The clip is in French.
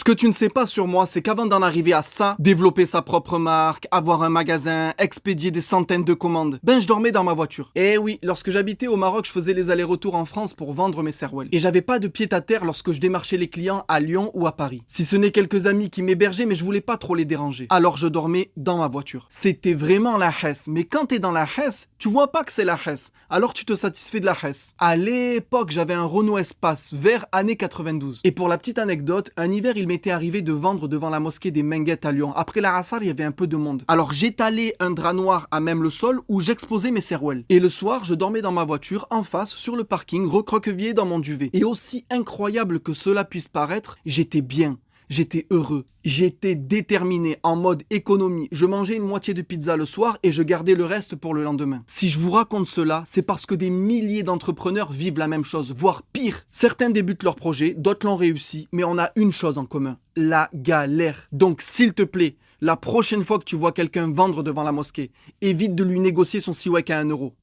Ce que tu ne sais pas sur moi, c'est qu'avant d'en arriver à ça, développer sa propre marque, avoir un magasin, expédier des centaines de commandes, je dormais dans ma voiture. Eh oui, lorsque j'habitais au Maroc, je faisais les allers-retours en France pour vendre mes cerwell. Et j'avais pas de pied-à-terre lorsque je démarchais les clients à Lyon ou à Paris. Si ce n'est quelques amis qui m'hébergeaient, mais je voulais pas trop les déranger. Alors je dormais dans ma voiture. C'était vraiment la Hesse. Mais quand t'es dans la Hesse, tu vois pas que c'est la Hesse. Alors tu te satisfais de la Hesse. À l'époque, j'avais un Renault Espace vert année 92. Et pour la petite anecdote, un hiver, il m'était arrivé de vendre devant la mosquée des Menguettes à Lyon. Après la Rassar, il y avait un peu de monde. Alors j'étalais un drap noir à même le sol où j'exposais mes cerwell. Et le soir, je dormais dans ma voiture, en face, sur le parking, recroquevillé dans mon duvet. Et aussi incroyable que cela puisse paraître, j'étais bien. J'étais heureux, j'étais déterminé, en mode économie. Je mangeais une moitié de pizza le soir et je gardais le reste pour le lendemain. Si je vous raconte cela, c'est parce que des milliers d'entrepreneurs vivent la même chose, voire pire. Certains débutent leur projet, d'autres l'ont réussi, mais on a une chose en commun, la galère. Donc s'il te plaît, la prochaine fois que tu vois quelqu'un vendre devant la mosquée, évite de lui négocier son siwak à 1 euro.